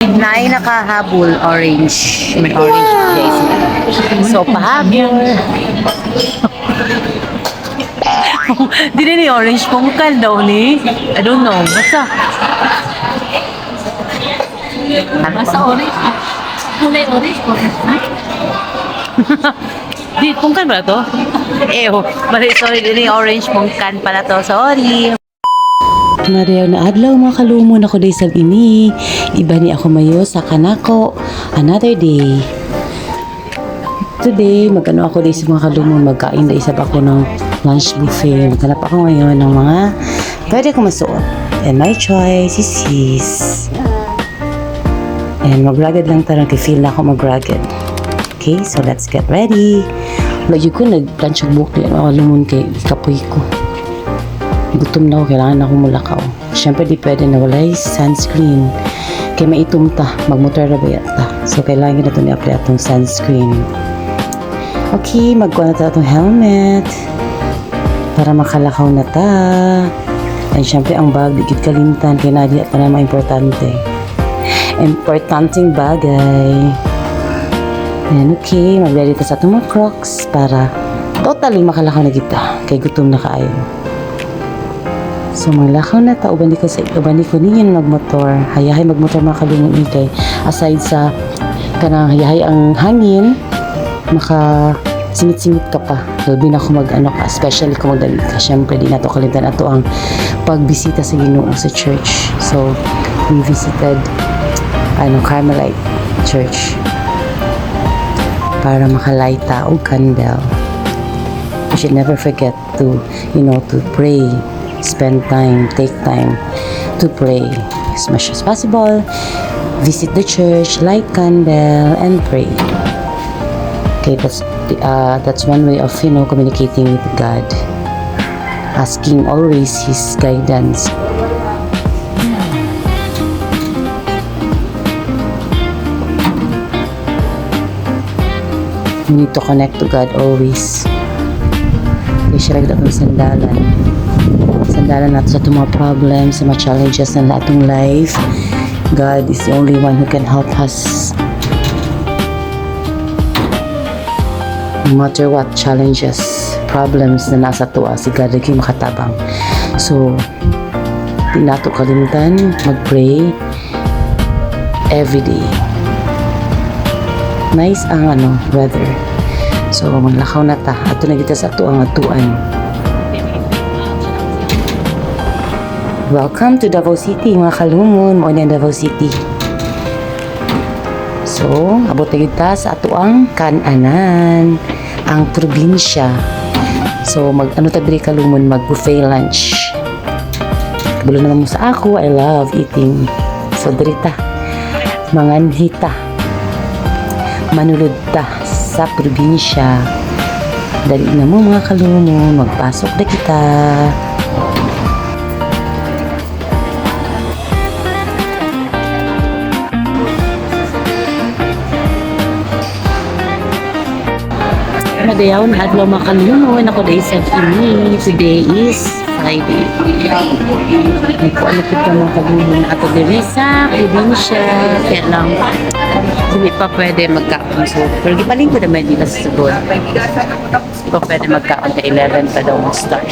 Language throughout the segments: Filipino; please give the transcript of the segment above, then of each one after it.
Nine nakahabol, orange. May orange guys. So, pahabol. Di na ni orange pungkal daw ni. I don't know. Basta. Basta orange. Kulay orange po. Di, pungkan pala to? Ew, mali, sorry, di orange pungkan pala to, sorry. Mariyaw na adlaw mga kalumon ako day sa ini. Iba ni ako mayo sa kanako. Another day. Today, magano ako day sa mga kalumon. Magkain day sa ako ng lunch buffet. Maghanap ako ngayon ng mga pwede ko masuot. And my choice is his. And mag-rugged lang tarang kay feel na ako mag-rugged. Okay, so let's get ready. Lagi ko nag-lunch yung book yan. Lumon kay kapoy ko. Gutom na ako, kailangan ako mulakaw. Siyempre di pwede na walay sunscreen. Kaya maitom ta, magmotor na ba ta. So kailangan na ito ni-apply atong sunscreen. Okay, magkuha na ito atong helmet. Para makalakaw na ta. And siyempre ang bag, digit kalimtan. Kaya na di ito na importante. Importanteng bagay. And okay, mag-ready ta sa itong mga crocs para totally makalakaw na kita. Kay gutom na kaayo. So, maglakaw na ta. Uban ko niyan magmotor. Hayahay magmotor mga kalungon ni kay aside sa kanang hayahay ang hangin, maka singit-singit ka pa. Labi na ako mag-ano ka, especially kung magdali ka. Siyempre, di na to kalimutan ato ang pagbisita sa Ginoo sa church. So, we visited Carmelite Church para makalaita og candle. We should never forget to pray. Spend time, take time to pray as much as possible. Visit the church, light candle, and pray. Okay, that's one way of communicating with God, asking always His guidance. We need to connect to God always. Kaya siya lang itong sandalan natin sa itong mga problems, sa mga challenges ng atong life. God is the only one who can help us. No matter what challenges, problems na nasa tuwa, si God lagi makatabang. So, di nato kalimutan mag-pray everyday. Nice ang weather. So, maglakaw na ta. Ato na kita sa ang atuan. Welcome to Davao City, mga kalumon. Mo na Davao City. So, abot na kita sa atuang kananan, ang probinsya. So, tabi kalumon, mag-buffet lunch. Kabulo naman mo sa ako, I love eating. So, dirita, manganhita, manulod ta sa probinsya. Dali na mo mga kalumon, magpasok na kita. Madayaw na adlaw mga kalumon. Ako day sa kini. Today is Friday. Nagpualapit ka mga kalumon. Ato din sa probinsya. Kaya lang hindi pa pwede magkaon. So, pero gipaling ko naman dito sa sugod. Hindi pa pwede magkaon ka 11 pa daw mag-start.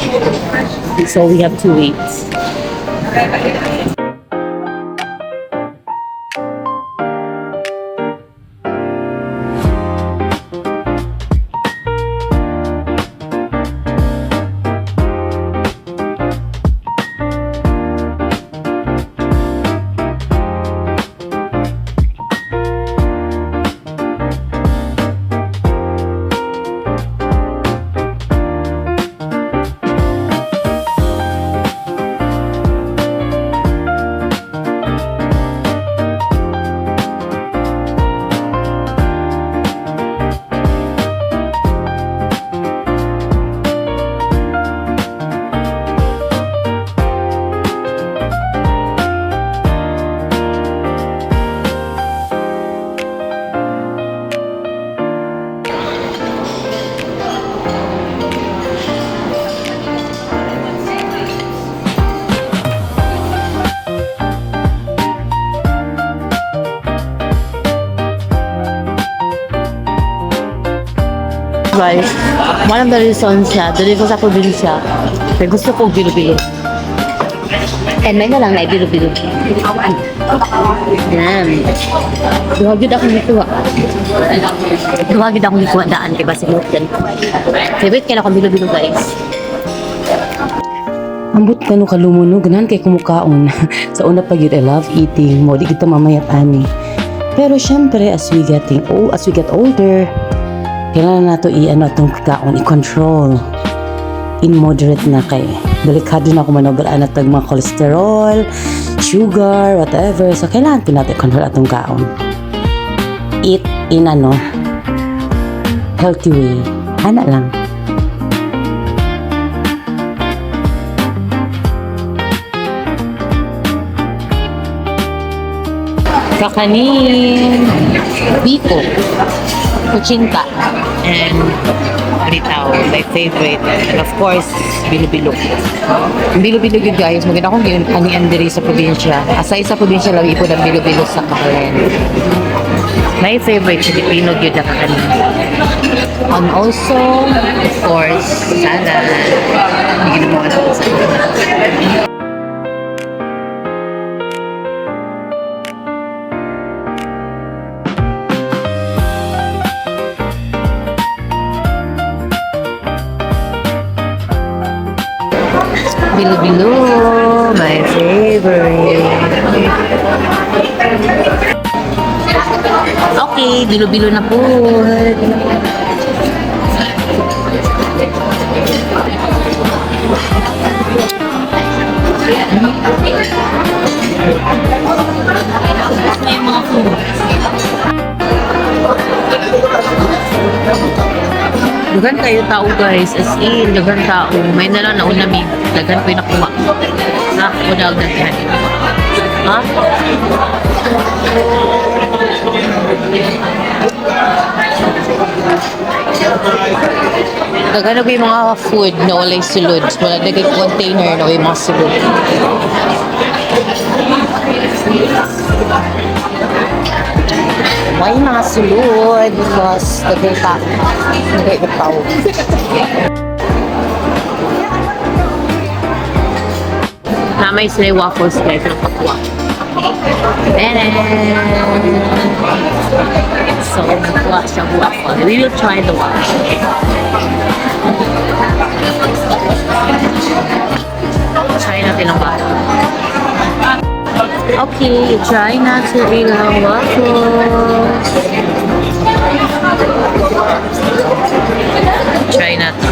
So, we have to wait. guys, one of the reasons siya, dali ko sa probinsya, kaya gusto ko bilo-bilo. And may na lang na bilo-bilo. Yan. Duhagid ako nikuha. Duhagid ako nikuha daan kay Basig Mountain. Favorite kaya ako bilo-bilo guys. Ambot ka no kalumuno, ganahan kay kumukaon. Sa una pag yun, I love eating mo, di kita mamayat ani. Pero syempre, as we get older, kailangan nato itong kaon, i-control. In moderate na kay. Delikado na ako manobalaan at mga cholesterol, sugar, whatever. So, kailangan po natin i-control atong kaon. Eat in healthy way. Hana lang. Kakanin, biko, kuchinta, and ritaw, my favorite. And of course, bilo-bilo. Bilo-bilo yun guys, maganda kong anian diri sa probinsya. Asay sa probinsya, lawi po ng bilo-bilo sa Kakalan. My favorite, Filipino yun na kakanin. And also, of course, salad. Hindi mo sa salad. Bilo-bilo, my favorite. Okay, bilo-bilo na po. May mga food. Dagan kayo tao guys, as in, dagan tao. May nalang naunamig, dagan ko yung nakuha. Nakuha na yan. Ha? Dagan na ko yung mga food na walay sulod. Wala naging container na yung mga sulod. May mga sulod because nagay utaw. Na may sila waffles guys ng pakwa. So, magkuha siya waffle. We will try the waffle. Try natin ang waffle. Okay, try natin ilang waffles. Try natin.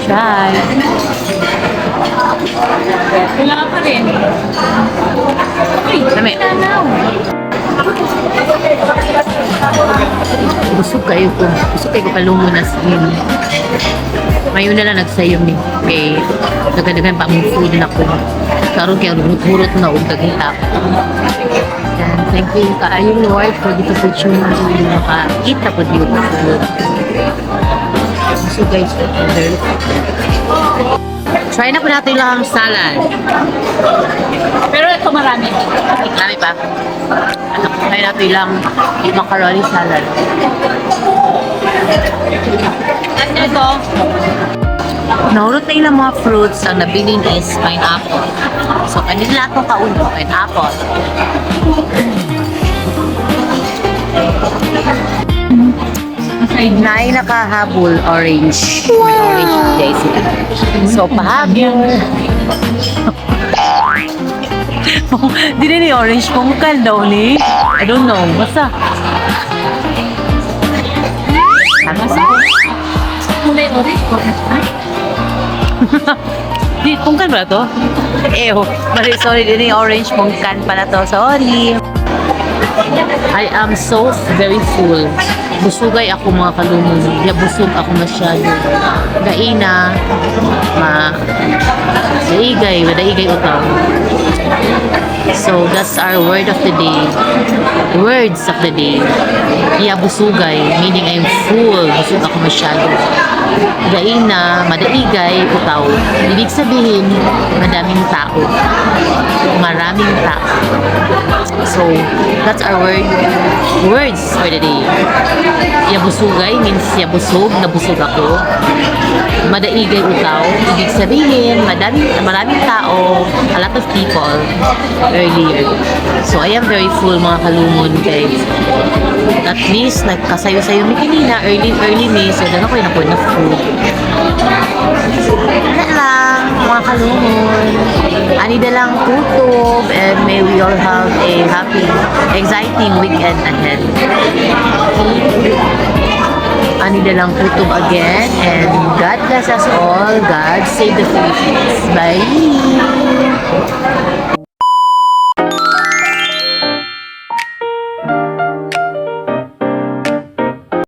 Try. Wala pa rin. Dami. Busog kayo ko. Busog kayo ko palungo na skin. Ngayon na lang nagsayom ni. Kay dagan-dagan pa mong food na ko. Karoon kaya hurot na og dagita. And thank you kaayo Lord for this opportunity na makakita po dito po food. So guys, try na po natin lang ang salad. Pero ito marami. Marami pa. Try natin lang yung macaroni salad. At ito, Nahulot na ilang mga fruits. Ang nabilin is pineapple. So, kanila ito kauno, pineapple. Nai nakahabol orange. Wow. May orange guys. So, pahabol. Di na ni orange pungkal daw ni. I don't know. Basta. kulay orange ko. Di, pungkan ba to? Ew. Sorry, di na orange pungkan pala to. Sorry. I am so very full. Busugay ako mga kalumon. Busog ako masyado. Gaina, daigay utaw. So that's our word of the day. Words of the day. Busugay, meaning I'm full. Busog ako masyado. Gaina, madaigay, utaw. Ibig sabihin, madaming tao. Maraming tao. So, that's our words for the day. Yabusugay means yabusog, nabusog ako. Madaigay utaw, ibig sabihin, maraming tao, a lot of people earlier. So, I am very full mga kalumon guys. At least, nagkasayo-sayo mi kanina, early May, so doon ako yung na food. Wala lang, mga kalumon. Ani na lang kutob, and may we all have a happy, exciting weekend ahead. Ani na lang kutob again, and God bless us all. God save the Philippines. Bye!